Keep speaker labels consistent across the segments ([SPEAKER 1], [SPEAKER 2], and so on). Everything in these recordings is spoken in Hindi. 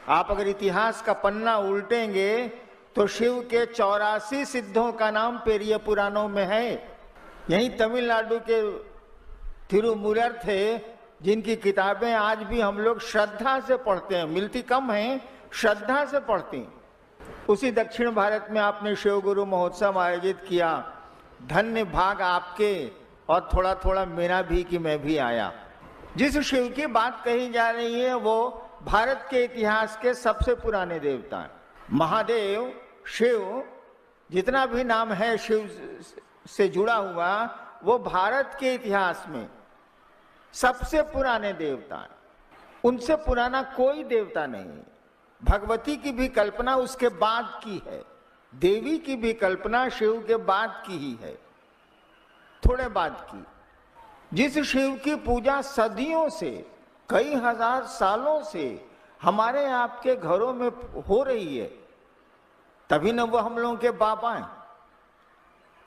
[SPEAKER 1] आप अगर इतिहास का पन्ना उल्टेंगे तो शिव के 84 सिद्धों का नाम पेरिय पुराणों में है। यही तमिलनाडु के तिरुमुरर थे, जिनकी किताबें आज भी हम लोग श्रद्धा से पढ़ते हैं, मिलती कम हैं, श्रद्धा से पढ़ते हैं। उसी दक्षिण भारत में आपने शिव गुरु महोत्सव आयोजित किया। धन्य भाग आपके और थोड़ा थोड़ा मेरा भी कि मैं भी आया। जिस शिव की बात कही जा रही है वो भारत के इतिहास के सबसे पुराने देवता हैं। महादेव, शिव, जितना भी नाम है शिव से जुड़ा हुआ, वो भारत के इतिहास में सबसे पुराने देवता हैं। उनसे पुराना कोई देवता नहीं। भगवती की भी कल्पना उसके बाद की है, देवी की भी कल्पना शिव के बाद की ही है, थोड़े बाद की। जिस शिव की पूजा सदियों से, कई हजार सालों से हमारे आपके घरों में हो रही है, तभी न वो हम लोगों के बाबा हैं।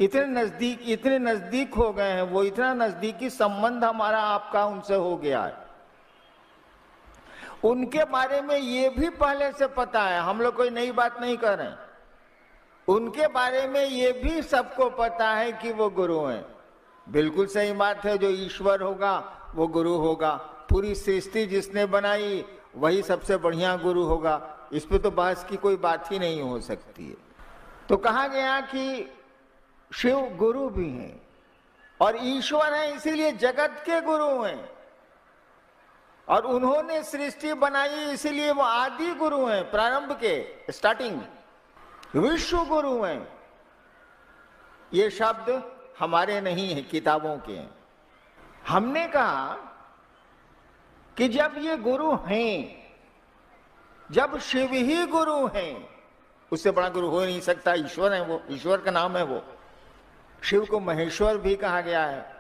[SPEAKER 1] इतने नजदीक हो गए हैं वो, इतना नजदीकी संबंध हमारा आपका उनसे हो गया है। उनके बारे में ये भी पहले से पता है, हम लोग कोई नई बात नहीं कर रहे हैं। उनके बारे में ये भी सबको पता है कि वो गुरु हैं। बिल्कुल सही बात है, जो ईश्वर होगा वो गुरु होगा। पूरी सृष्टि जिसने बनाई वही सबसे बढ़िया गुरु होगा। इस पे तो बहस की कोई बात ही नहीं हो सकती है। तो कहा गया कि शिव गुरु भी हैं और ईश्वर हैं, इसीलिए जगत के गुरु हैं। और उन्होंने सृष्टि बनाई, इसीलिए वो आदि गुरु हैं, प्रारंभ के, स्टार्टिंग, विश्व गुरु हैं। ये शब्द हमारे नहीं है, किताबों के हैं। हमने कहा कि जब ये गुरु हैं, जब शिव ही गुरु हैं, उससे बड़ा गुरु हो नहीं सकता। ईश्वर है वो, ईश्वर का नाम है वो। शिव को महेश्वर भी कहा गया है।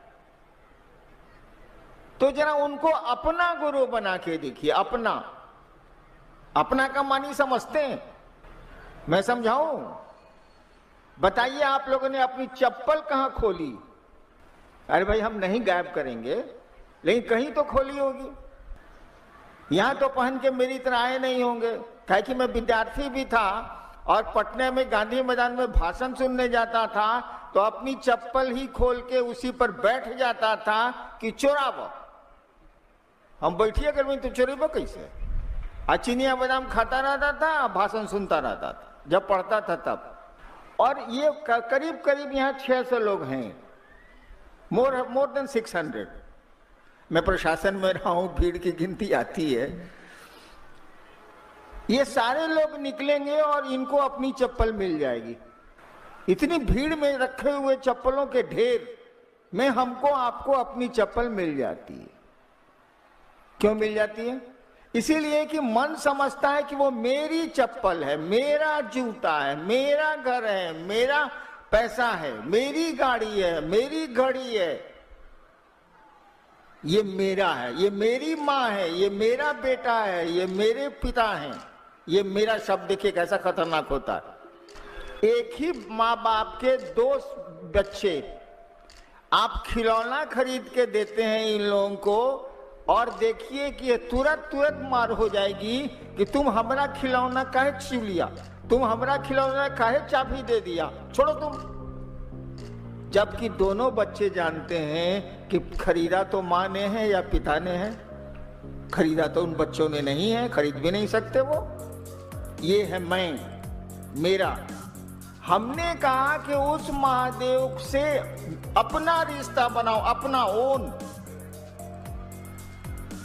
[SPEAKER 1] तो जरा उनको अपना गुरु बना के देखिए। अपना, अपना का मानी समझते हैं? मैं समझाऊं? बताइए, आप लोगों ने अपनी चप्पल कहां खोली? अरे भाई, हम नहीं गायब करेंगे, लेकिन कहीं तो खोली होगी। यहां तो पहन के मेरी तरह आए नहीं होंगे, क्या कि मैं विद्यार्थी भी था और पटना में गांधी मैदान में भाषण सुनने जाता था तो अपनी चप्पल ही खोल के उसी पर बैठ जाता था कि चोराव। हम बैठिए कर तो चोरीबो कैसे? चिनिया बादाम खाता रहता था, भाषण सुनता रहता था जब पढ़ता था तब। और ये करीब करीब यहाँ 600 लोग हैं, मोर देन 600। मैं प्रशासन में रहा हूं, भीड़ की गिनती आती है। ये सारे लोग निकलेंगे और इनको अपनी चप्पल मिल जाएगी। इतनी भीड़ में रखे हुए चप्पलों के ढेर में हमको आपको अपनी चप्पल मिल जाती है। क्यों मिल जाती है? इसीलिए कि मन समझता है कि वो मेरी चप्पल है, मेरा जूता है, मेरा घर है, मेरा पैसा है, मेरी गाड़ी है, मेरी घड़ी है, ये मेरा है, ये मेरी माँ है, ये मेरा बेटा है, ये मेरे पिता हैं, ये मेरा शब्द देखिए कैसा खतरनाक होता है। एक ही माँ बाप के 2 बच्चे, आप खिलौना खरीद के देते हैं इन लोगों को और देखिए कि ये तुरंत मार हो जाएगी कि तुम हमारा खिलौना काहे छीन लिया, तुम हमारा खिलौना काहे चाबी दे दिया, छोड़ो तुम। जबकि दोनों बच्चे जानते हैं कि खरीदा तो माँ ने है या पिता ने है, खरीदा तो उन बच्चों ने नहीं है, खरीद भी नहीं सकते वो। ये है मैं, मेरा। हमने कहा कि उस महादेव से अपना रिश्ता बनाओ, अपना ओन।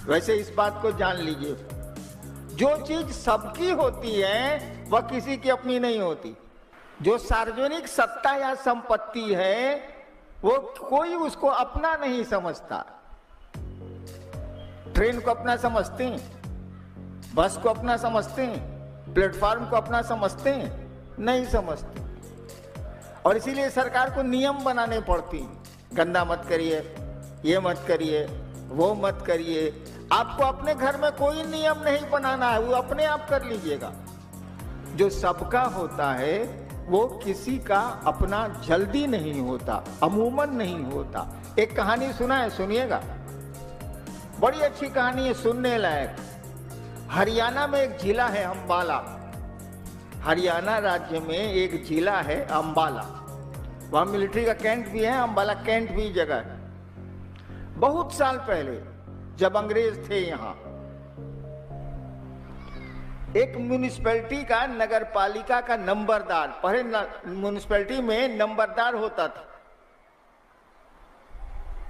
[SPEAKER 1] वैसे इस बात को जान लीजिए, जो चीज सबकी होती है वह किसी की अपनी नहीं होती। जो सार्वजनिक सत्ता या संपत्ति है वो कोई उसको अपना नहीं समझता। ट्रेन को अपना समझते हैं, बस को अपना समझते हैं, प्लेटफॉर्म को अपना समझते हैं? नहीं समझते। और इसीलिए सरकार को नियम बनाने पड़ती हैं। गंदा मत करिए, ये मत करिए, वो मत करिए। आपको अपने घर में कोई नियम नहीं बनाना है, वो अपने आप कर लीजिएगा। जो सबका होता है वो किसी का अपना जल्दी नहीं होता, अमूमन नहीं होता। एक कहानी सुना है, सुनिएगा, बड़ी अच्छी कहानी है, सुनने लायक। हरियाणा में एक जिला है अंबाला, हरियाणा राज्य में एक जिला है अंबाला, वहां मिलिट्री का कैंट भी है, अंबाला कैंट भी जगह है। बहुत साल पहले जब अंग्रेज थे यहाँ, एक म्युनिसिपैलिटी का नगर पालिका का नंबरदार, पहले म्युनिसिपैलिटी में नंबरदार होता था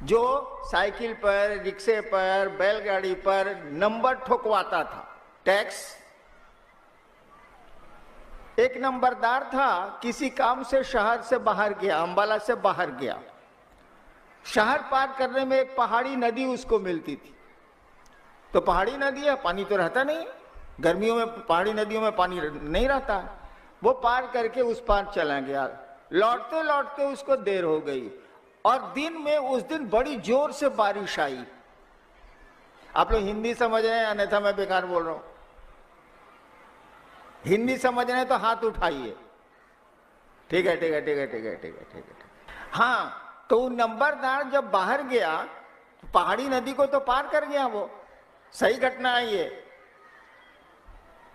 [SPEAKER 1] जो साइकिल पर, रिक्शे पर, बैलगाड़ी पर नंबर ठोकवाता था, टैक्स। एक नंबरदार था, किसी काम से शहर से बाहर गया, अंबाला से बाहर गया। शहर पार करने में एक पहाड़ी नदी उसको मिलती थी। तो पहाड़ी नदी है, पानी तो रहता नहीं, गर्मियों में पहाड़ी नदियों में पानी नहीं रहता। वो पार करके उस पार चला गया। लौटते लौटते उसको देर हो गई और दिन में उस दिन बड़ी जोर से बारिश आई। आप लोग हिंदी समझ रहे हैं, अन्यथा मैं बेकार बोल रहा हूं। हिंदी समझ रहे हैं तो हाथ उठाइए। ठीक है, ठीक है, ठीक है, ठीक है, ठीक है, ठीक है। हाँ, तो नंबरदार जब बाहर गया, पहाड़ी नदी को तो पार कर गया, वो सही घटना है, ये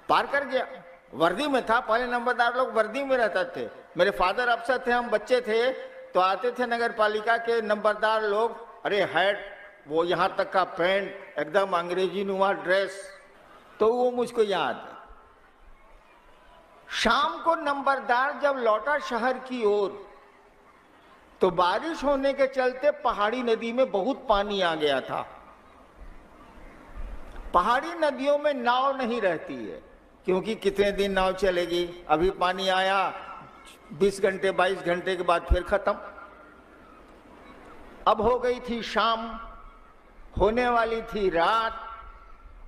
[SPEAKER 1] पार कर गया। वर्दी में था, पहले नंबरदार लोग वर्दी में रहते थे। मेरे फादर अफसर थे, हम बच्चे थे तो आते थे नगर पालिका के नंबरदार लोग, अरे हैट, वो यहां तक का पैंट, एकदम अंग्रेजी नुमा ड्रेस, तो वो मुझको याद है। शाम को नंबरदार जब लौटा शहर की ओर, तो बारिश होने के चलते पहाड़ी नदी में बहुत पानी आ गया था। पहाड़ी नदियों में नाव नहीं रहती है, क्योंकि कितने दिन नाव चलेगी, अभी पानी आया 20 घंटे 22 घंटे के बाद फिर खत्म। अब हो गई थी शाम, होने वाली थी रात,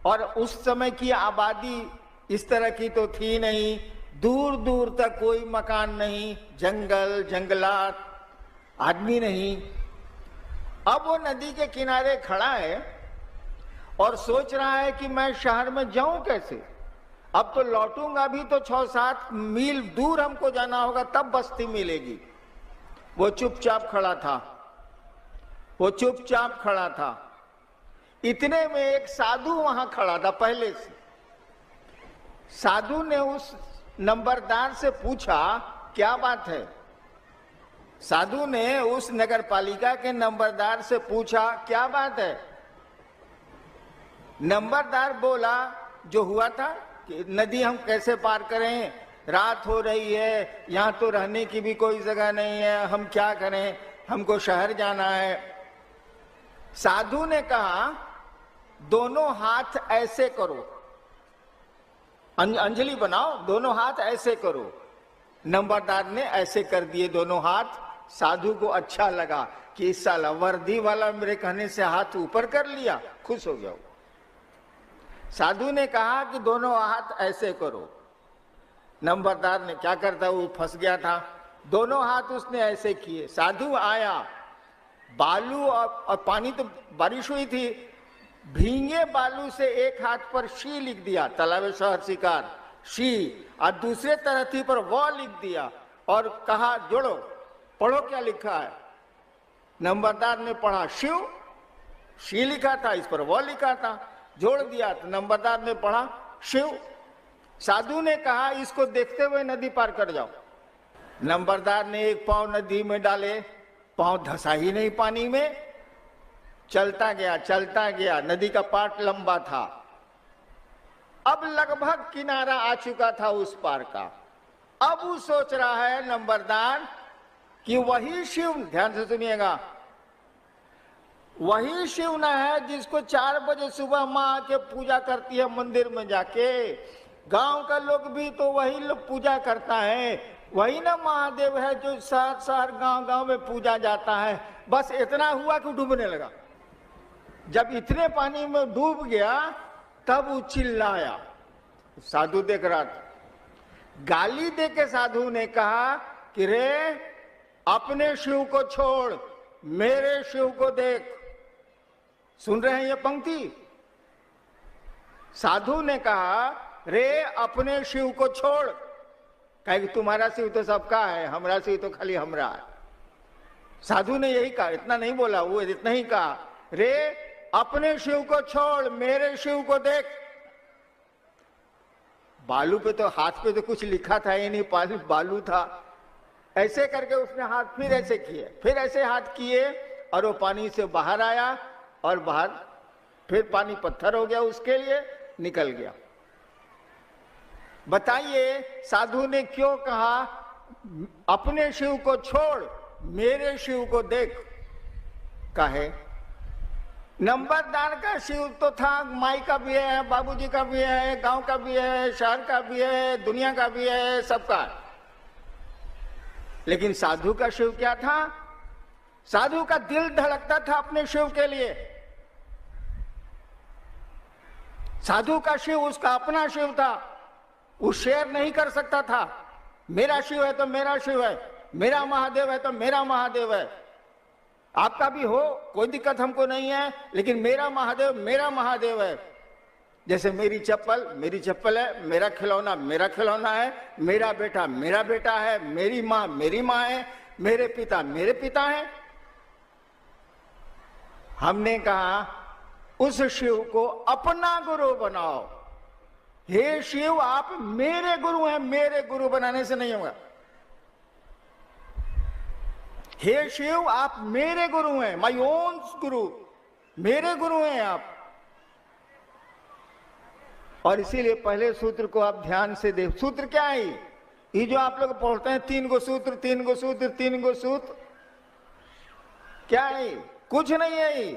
[SPEAKER 1] और उस समय की आबादी इस तरह की तो थी नहीं, दूर दूर तक कोई मकान नहीं, जंगल जंगलात, आदमी नहीं। अब वो नदी के किनारे खड़ा है और सोच रहा है कि मैं शहर में जाऊं कैसे, अब तो लौटूंगा भी तो 6-7 मील दूर हमको जाना होगा, तब बस्ती मिलेगी। वो चुपचाप खड़ा था, वो चुपचाप खड़ा था। इतने में एक साधु वहां खड़ा था पहले से। साधु ने उस नंबरदार से पूछा, क्या बात है? साधु ने उस नगर पालिका के नंबरदार से पूछा, क्या बात है? नंबरदार बोला, जो हुआ था कि नदी हम कैसे पार करें, रात हो रही है, यहाँ तो रहने की भी कोई जगह नहीं है, हम क्या करें, हमको शहर जाना है। साधु ने कहा, दोनों हाथ ऐसे करो, अंजलि बनाओ, दोनों हाथ ऐसे करो। नंबरदार ने ऐसे कर दिए दोनों हाथ। साधु को अच्छा लगा कि इस साला वर्दी वाला मेरे कहने से हाथ ऊपर कर लिया, खुश हो गया। साधु ने कहा कि दोनों हाथ ऐसे करो। नंबरदार ने क्या करता, वो फंस गया था। दोनों हाथ उसने ऐसे किए। साधु आया, बालू और पानी, तो बारिश हुई थी, भींगे बालू से एक हाथ पर शी लिख दिया, तालाबे शहर शिकार शी, और दूसरे तरफ पर वो लिख दिया और कहा, जोड़ो, पढ़ो क्या लिखा है। नंबरदार ने पढ़ा, शिव, शी लिखा था, इस पर वो लिखा था, जोड़ दिया। तो नंबरदार ने पढ़ा, शिव। साधु ने कहा, इसको देखते हुए नदी पार कर जाओ। नंबरदार ने एक पांव नदी में डाले, पांव धंसा ही नहीं पानी में, चलता गया चलता गया। नदी का पाट लंबा था, अब लगभग किनारा आ चुका था उस पार का। अब वो सोच रहा है नंबरदार कि वही शिव, ध्यान से सुनिएगा, वही शिव न है जिसको 4 बजे सुबह माँ आके पूजा करती है मंदिर में जाके। गांव का लोग भी तो वही लोग पूजा करता है, वही ना महादेव है जो शहर शहर गांव गांव में पूजा जाता है। बस इतना हुआ कि डूबने लगा। जब इतने पानी में डूब गया तब वो चिल्लाया। साधु देख रहा था, गाली दे के साधु ने कहा कि रे, अपने शिव को छोड़, मेरे शिव को देख। सुन रहे हैं ये पंक्ति? साधु ने कहा, रे अपने शिव को छोड़, कहे कि तुम्हारा शिव तो सबका है, हमारा शिव तो खाली हमरा है। साधु ने यही कहा, इतना नहीं बोला, वो इतना ही कहा, रे अपने शिव को छोड़, मेरे शिव को देख। बालू पे तो हाथ पे तो कुछ लिखा था ही नहीं, बालू था। ऐसे करके उसने हाथ फिर ऐसे किए, फिर ऐसे हाथ किए और वो पानी से बाहर आया और बाहर फिर पानी पत्थर हो गया, उसके लिए निकल गया। बताइए साधु ने क्यों कहा अपने शिव को छोड़ मेरे शिव को देख? काहे? नंबरदार का शिव तो था, माई का भी है, बाबूजी का भी है, गांव का भी है, शहर का भी है, दुनिया का भी है, सबका। लेकिन साधु का शिव क्या था? साधु का दिल धड़कता था अपने शिव के लिए। साधु का शिव उसका अपना शिव था, वो शेयर नहीं कर सकता था। मेरा शिव है तो मेरा शिव है, मेरा महादेव है तो मेरा महादेव है। आपका भी हो, कोई दिक्कत हमको नहीं है, लेकिन मेरा महादेव है। जैसे मेरी चप्पल है, मेरा खिलौना है, मेरा बेटा है, मेरी माँ है, मेरे पिता है। हमने कहा उस शिव को अपना गुरु बनाओ। हे शिव आप मेरे गुरु हैं, मेरे गुरु बनाने से नहीं होगा। हे शिव आप मेरे गुरु हैं, माय ओन गुरु, मेरे गुरु हैं आप। और इसीलिए पहले सूत्र को आप ध्यान से देख। सूत्र क्या है? ये जो आप लोग पढ़ते हैं 3 गो सूत्र क्या है? कुछ नहीं है ये।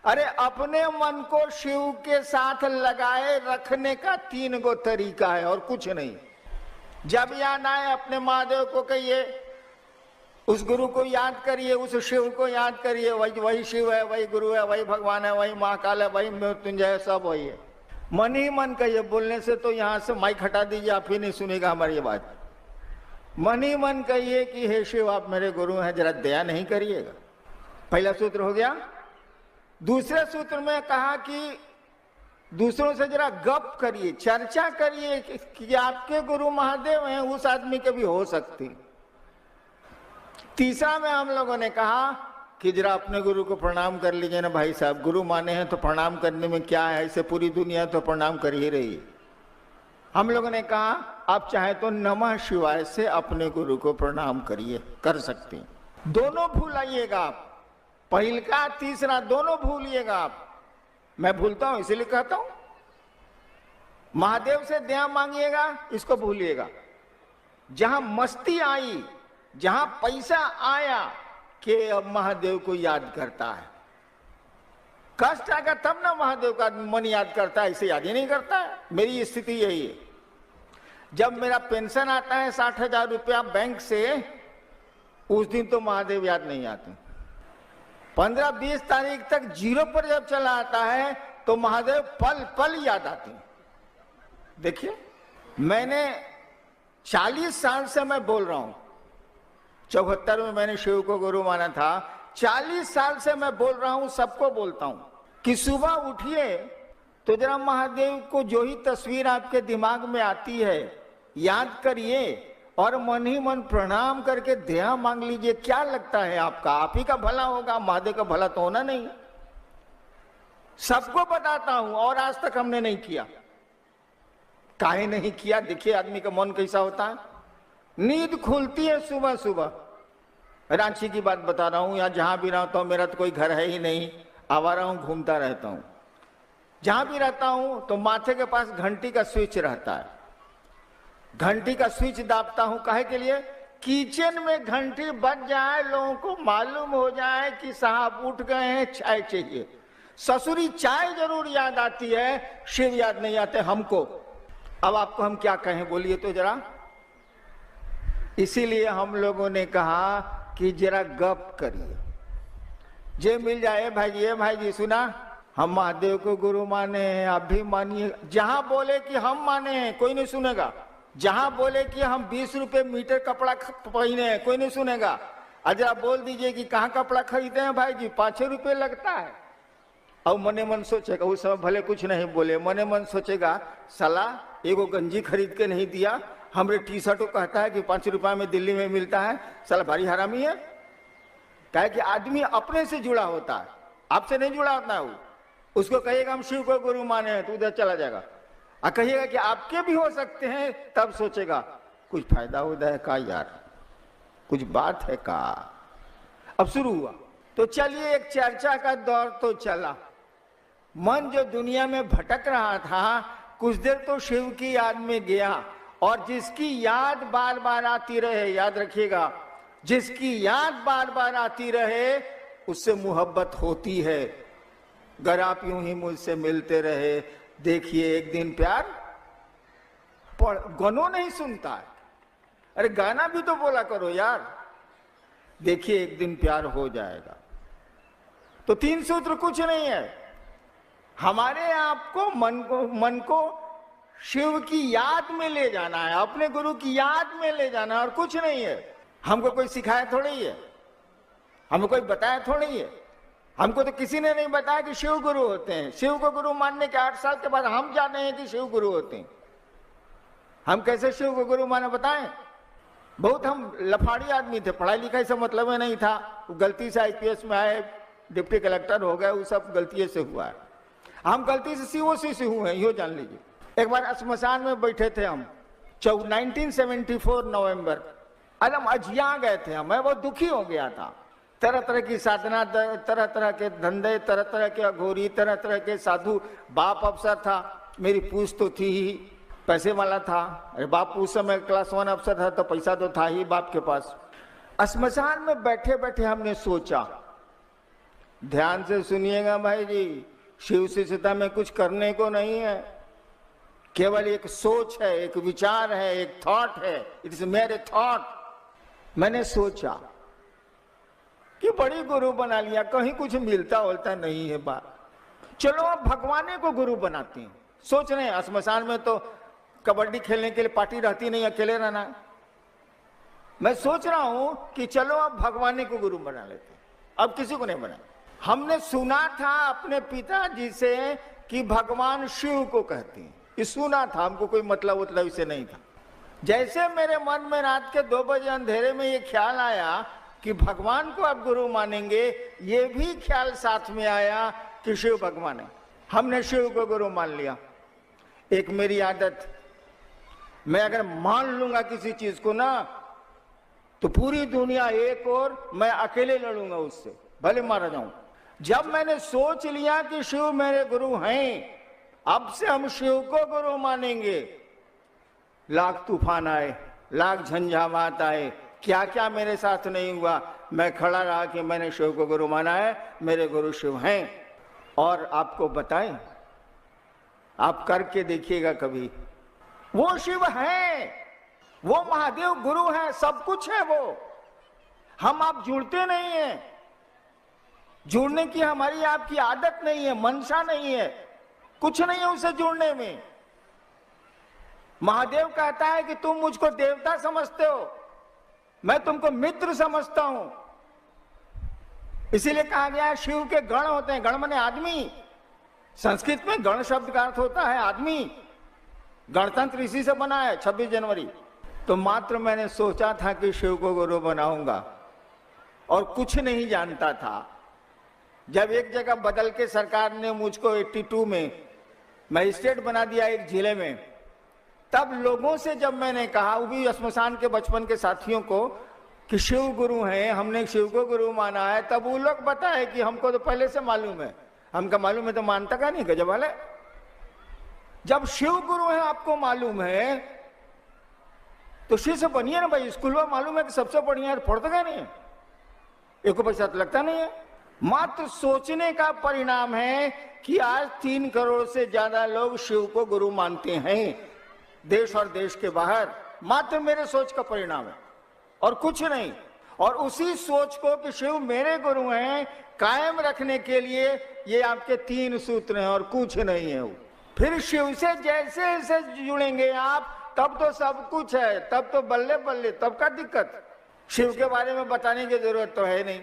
[SPEAKER 1] अरे अपने मन को शिव के साथ लगाए रखने का 3 गो तरीका है और कुछ नहीं। जब याद आए अपने महादेव को कहिए, उस गुरु को याद करिए, उस शिव को याद करिए। वही शिव है, वही गुरु है, वही भगवान है, वही महाकाल है, वही मृत्युंजय है, सब वही है। मन ही मन कहिए। बोलने से तो यहां से माइक हटा दीजिए, आप ही नहीं सुनेगा हमारी ये बात। मन ही मन कहिए कि हे शिव आप मेरे गुरु हैं, जरा दया नहीं करिएगा। पहला सूत्र हो गया। दूसरे सूत्र में कहा कि दूसरों से जरा गप करिए, चर्चा करिए कि आपके गुरु महादेव हैं, उस आदमी के भी हो सकती। तीसरा में हम लोगों ने कहा कि जरा अपने गुरु को प्रणाम कर लीजिए ना भाई साहब। गुरु माने हैं तो प्रणाम करने में क्या है, इसे पूरी दुनिया तो प्रणाम कर ही रही है। हम लोगों ने कहा आप चाहे तो नमः शिवाय से अपने गुरु को प्रणाम करिए, कर सकते हैं। दोनों भूलाइएगा आप, पहिलका तीसरा दोनों भूलिएगा आप। मैं भूलता हूं इसीलिए कहता हूं। महादेव से दया मांगिएगा, इसको भूलिएगा। जहां मस्ती आई, जहां पैसा आया कि अब महादेव को याद करता है। कष्ट आएगा तब ना महादेव का मन याद करता है, इसे याद ही नहीं करता है। मेरी स्थिति यही है। जब मेरा पेंशन आता है 60,000 रुपया बैंक से, उस दिन तो महादेव याद नहीं आते। 15-20 तारीख तक जीरो पर जब चला आता है तो महादेव पल पल याद आते हैं। देखिए मैंने 40 साल से मैं बोल रहा हूं, 74 में मैंने शिव को गुरु माना था। 40 साल से मैं बोल रहा हूं, सबको बोलता हूं कि सुबह उठिए तो जरा महादेव को जो ही तस्वीर आपके दिमाग में आती है याद करिए और मन ही मन प्रणाम करके दया मांग लीजिए। क्या लगता है आपका? आप ही का भला होगा, महादेव का भला तो होना नहीं। सबको बताता हूं और आज तक हमने नहीं किया। काहे नहीं किया? देखिए आदमी का मन कैसा होता है। नींद खुलती है सुबह सुबह। रांची की बात बता रहा हूं, या जहां भी रहता हूं, मेरा तो कोई घर है ही नहीं, आवारा हूं, घूमता रहता हूं। जहां भी रहता हूं तो माथे के पास घंटी का स्विच रहता है। घंटी का स्विच दाबता हूं काहे के लिए? किचन में घंटी बज जाए, लोगों को मालूम हो जाए कि साहब उठ गए हैं, चाय चाहिए। ससुरी चाय जरूर याद आती है, शिव याद नहीं आते हमको। अब आपको हम क्या कहें, बोलिए तो जरा। इसीलिए हम लोगों ने कहा कि जरा गप करिए। जे मिल जाए भाई जी सुना, हम महादेव को गुरु माने हैं, आप भी मानिए। जहां बोले कि हम माने हैं, कोई नहीं सुनेगा। जहां बोले कि हम 20 रुपए मीटर कपड़ा पहने हैं, कोई नहीं सुनेगा। अजरा बोल दीजिए कि कहाँ कपड़ा खरीदे हैं भाई जी, 5 रुपए लगता है। और मने मन सोचेगा, उस समय भले कुछ नहीं बोले, मने मन सोचेगा साला एगो गंजी खरीद के नहीं दिया, हमरे टी शर्टों कहता है कि 5 रुपए में दिल्ली में मिलता है, साला भारी हरामी है। क्या कि आदमी अपने से जुड़ा होता है, आपसे नहीं जुड़ा होता है। वो उसको कहेगा हम शिव को गुरु माने हैं, तो उधर चला जाएगा। कहिएगा कि आपके भी हो सकते हैं, तब सोचेगा कुछ फायदा होता है का यार, कुछ बात है का। अब शुरू हुआ तो चलिए एक चर्चा का दौर तो चला। मन जो दुनिया में भटक रहा था कुछ देर तो शिव की याद में गया, और जिसकी याद बार बार आती रहे, याद रखिएगा, जिसकी याद बार बार आती रहे उससे मोहब्बत होती है। अगर आप यूं ही मुझसे मिलते रहे, देखिए एक दिन प्यार गनों नहीं सुनता है, अरे गाना भी तो बोला करो यार, देखिए एक दिन प्यार हो जाएगा। तो तीन सूत्र कुछ नहीं है, हमारे आपको मन को शिव की याद में ले जाना है, अपने गुरु की याद में ले जाना है, और कुछ नहीं है। हमको कोई सिखाया थोड़ी है, हमको कोई बताया थोड़ी है, हमको तो किसी ने नहीं बताया कि शिव गुरु होते हैं। शिव को गुरु मानने के 8 साल के बाद हम जाने हैं कि शिव गुरु होते हैं। हम कैसे शिव को गुरु माने बताएं? बहुत हम लफाड़ी आदमी थे, पढ़ाई लिखाई से मतलब ही नहीं था, गलती से IPS में आए, डिप्टी कलेक्टर हो गए, वो सब गलती से हुआ है। हम गलती से COC से हुए हैं, यो जान लीजिए। एक बार श्मशान में बैठे थे हम, 1974 नवंबर, अलम अजिया गए थे हम, मैं बहुत दुखी हो गया था। तरह तरह की साधना, तरह तरह के धंधे, तरह तरह के अघोरी, तरह तरह के साधु। बाप अफसर था, मेरी पूछ तो थी ही, पैसे वाला था। अरे बाप उस समय क्लास 1 अफसर था तो पैसा तो था ही बाप के पास। श्मशान में बैठे बैठे हमने सोचा, ध्यान से सुनिएगा भाई जी, शिव शिष्यता में कुछ करने को नहीं है, केवल एक सोच है, एक विचार है, एक थॉट है, इट इज मेरे थॉट। मैंने सोचा कि बड़ी गुरु बना लिया, कहीं कुछ मिलता होता नहीं है बात, चलो अब भगवान को गुरु बनाते हैं। सोच रहे हैं श्मशान में तो कबड्डी खेलने के लिए पार्टी रहती नहीं, अकेले रहना। मैं सोच रहा हूं कि चलो अब भगवान को गुरु बना लेते हैं, अब किसी को नहीं बना। हमने सुना था अपने पिताजी से कि भगवान शिव को कहते हैं, ये सुना था, हमको कोई मतलब इसे नहीं था। जैसे मेरे मन में रात के 2 बजे अंधेरे में ये ख्याल आया कि भगवान को आप गुरु मानेंगे, ये भी ख्याल साथ में आया कि शिव भगवान है। हमने शिव को गुरु मान लिया। एक मेरी आदत, मैं अगर मान लूंगा किसी चीज को ना, तो पूरी दुनिया एक और मैं अकेले लड़ूंगा उससे, भले मारा जाऊं। जब मैंने सोच लिया कि शिव मेरे गुरु हैं, अब से हम शिव को गुरु मानेंगे, लाख तूफान आए, लाख झंझावात आए, क्या क्या मेरे साथ नहीं हुआ, मैं खड़ा रहा कि मैंने शिव को गुरु माना है, मेरे गुरु शिव हैं। और आपको बताएं, आप करके देखिएगा कभी, वो शिव हैं, वो महादेव गुरु हैं, सब कुछ है वो। हम आप जुड़ते नहीं हैं, जुड़ने की हमारी आपकी आदत नहीं है, मनसा नहीं है, कुछ नहीं है उससे जुड़ने में। महादेव कहता है कि तुम मुझको देवता समझते हो, मैं तुमको मित्र समझता हूं। इसीलिए कहा गया है शिव के गण होते हैं, गण माने आदमी। संस्कृत में गण शब्द का अर्थ होता है आदमी। गणतंत्र इसी से बना है, 26 जनवरी। तो मात्र मैंने सोचा था कि शिव को गुरु बनाऊंगा, और कुछ नहीं जानता था। जब एक जगह बदल के सरकार ने मुझको 82 में मजिस्ट्रेट बना दिया एक जिले में, तब लोगों से जब मैंने कहा, वो भी श्मशान के बचपन के साथियों को, कि शिव गुरु हैं, हमने शिव को गुरु माना है, तब वो लोग बताए कि हमको तो पहले से मालूम है। हमका मालूम है तो मानता का नहीं, गजब वाले। जब शिव गुरु है आपको मालूम है तो शिव से बनिए ना भाई। स्कूल में मालूम है कि सबसे बढ़िया है, पढ़ते का नहीं है, एक पैसा तो लगता नहीं है। मात्र सोचने का परिणाम है कि आज 3 करोड़ से ज्यादा लोग शिव को गुरु मानते हैं, देश और देश के बाहर। मात्र मेरे सोच का परिणाम है और कुछ नहीं। और उसी सोच को कि शिव मेरे गुरु हैं कायम रखने के लिए ये आपके 3 सूत्र हैं और कुछ नहीं है। फिर शिव से जैसे जैसे जुड़ेंगे आप, तब तो सब कुछ है, तब तो बल्ले बल्ले, तब का दिक्कत। शिव के बारे में बताने की जरूरत तो है नहीं,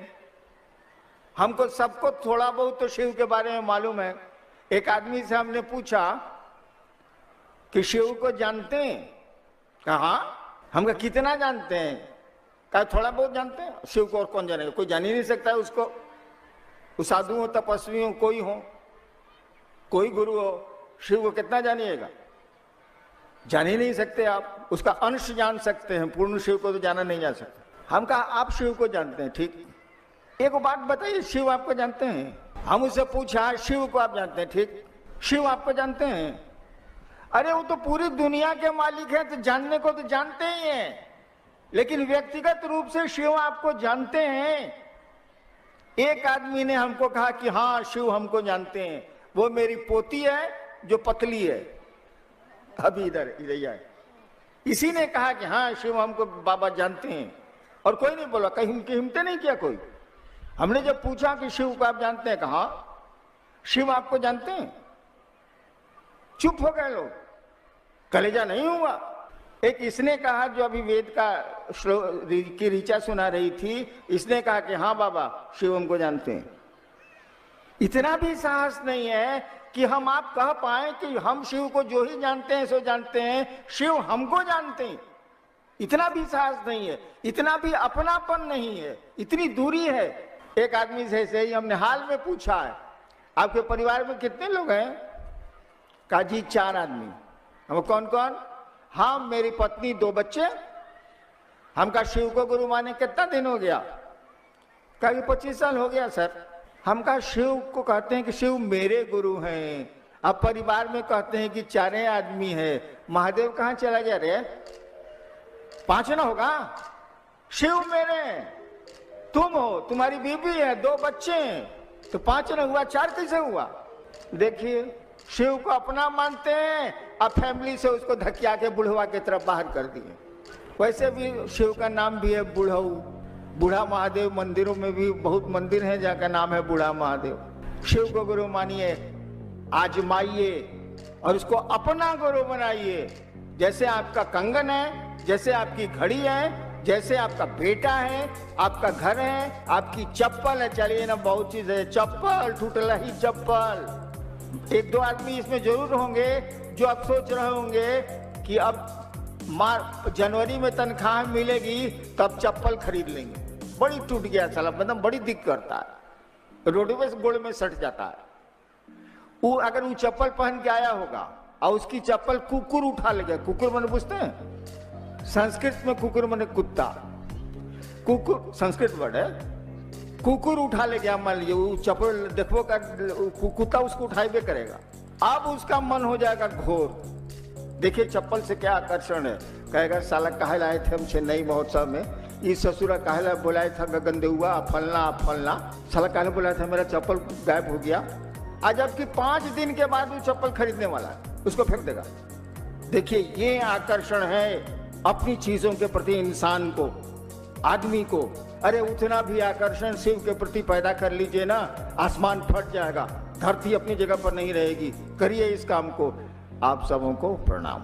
[SPEAKER 1] हमको सबको थोड़ा बहुत तो शिव के बारे में मालूम है। एक आदमी से हमने पूछा कि शिव को जानते हैं? कहा हम कितना जानते हैं? कहा थोड़ा बहुत जानते हैं। शिव को और कौन जानेगा, कोई जान ही नहीं सकता है उसको। वो साधु हो, तपस्वी हो, कोई गुरु हो, शिव को कितना जानिएगा। जान ही नहीं सकते आप, उसका अंश जान सकते हैं, पूर्ण शिव को तो जाना नहीं जा सकता। हम कहा आप शिव को जानते हैं, ठीक, एक बात बताइए, शिव आपको जानते हैं? हम उससे पूछा शिव को आप जानते हैं, ठीक, शिव आपको जानते हैं? अरे वो तो पूरी दुनिया के मालिक है, तो जानने को तो जानते ही हैं, लेकिन व्यक्तिगत रूप से शिव आपको जानते हैं? एक आदमी ने हमको कहा कि हाँ शिव हमको जानते हैं, वो मेरी पोती है जो पतली है, अभी इधर है, इसी ने कहा कि हाँ शिव हमको बाबा जानते हैं, और कोई नहीं बोला, कहीं हिम्मत नहीं किया कोई। हमने जब पूछा कि शिव को आप जानते हैं, कहा शिव आपको जानते हैं? चुप हो गए लोग, कलेजा नहीं हुआ। एक इसने कहा, जो अभी वेद का की ऋचा सुना रही थी, इसने कहा कि हाँ बाबा शिव हमको जानते हैं। इतना भी साहस नहीं है कि हम आप कह पाए कि हम शिव को जो ही जानते हैं सो जानते हैं, शिव हमको जानते हैं। इतना भी साहस नहीं है, इतना भी अपनापन नहीं है, इतनी दूरी है। एक आदमी से ऐसे ही हमने हाल में पूछा है, आपके परिवार में कितने लोग हैं? कहा जी 4 आदमी। हम कौन कौन? हाँ मेरी पत्नी 2 बच्चे। हम कहा शिव को गुरु माने कितना दिन हो गया? कहा 25 साल हो गया सर। हम कहा शिव को कहते हैं कि शिव मेरे गुरु हैं, अब परिवार में कहते हैं कि 4 आदमी है, महादेव कहाँ चला गया रे? 5 ना होगा? शिव मेरे, तुम हो, तुम्हारी बीबी है, 2 बच्चे हैं, तो 5 ना हुआ, 4 कैसे हुआ? देखिए शिव को अपना मानते हैं, अब फैमिली से उसको धकिया के बुढ़वा की तरफ बाहर कर दिए। वैसे भी शिव का नाम भी है बुढ़ऊ, बूढ़ा महादेव, मंदिरों में भी बहुत मंदिर हैं जहाँ का नाम है बूढ़ा महादेव। शिव को गुरु मानिए, आजमाइए और उसको अपना गुरु बनाइए। जैसे आपका कंगन है, जैसे आपकी घड़ी है, जैसे आपका बेटा है, आपका घर है, आपकी चप्पल है, चलिए ना बहुत चीज है, चप्पल टूटला ही चप्पल। 1-2 आदमी इसमें जरूर होंगे जो अब सोच रहे होंगे कि अब जनवरी में तनख्वाह मिलेगी तब चप्पल खरीद लेंगे, बड़ी टूट गया साला, मतलब बड़ी दिक्कत करता है, रोडवे से गोड़ में सट जाता है। वो अगर वो चप्पल पहन के आया होगा और उसकी चप्पल कुकुर उठा ले गया, कुकुर मैंने पूछते हैं संस्कृत में, कुकुर मैंने कुत्ता, कुकुर संस्कृत वर्ड है, कुकुर उठा ले गया, मान लीजिए वो चप्पल देखो का कुत्ता उसको उठाइबे करेगा, अब उसका मन हो जाएगा घोर। देखिए चप्पल से क्या आकर्षण है, कहेगा साला काहे लाए थे हम चेन्नई महोत्सव में, ये ससुरा काहे बुलाया था गगनदेहुआ, फलना फलना, साला काहे बुलाया था, मेरा चप्पल गायब हो गया। आज जबकि 5 दिन के बाद वो चप्पल खरीदने वाला है, उसको फेंक देगा। देखिए ये आकर्षण है अपनी चीजों के प्रति इंसान को, आदमी को। अरे उतना भी आकर्षण शिव के प्रति पैदा कर लीजिए ना, आसमान फट जाएगा, धरती अपनी जगह पर नहीं रहेगी। करिए इस काम को। आप सबों को प्रणाम।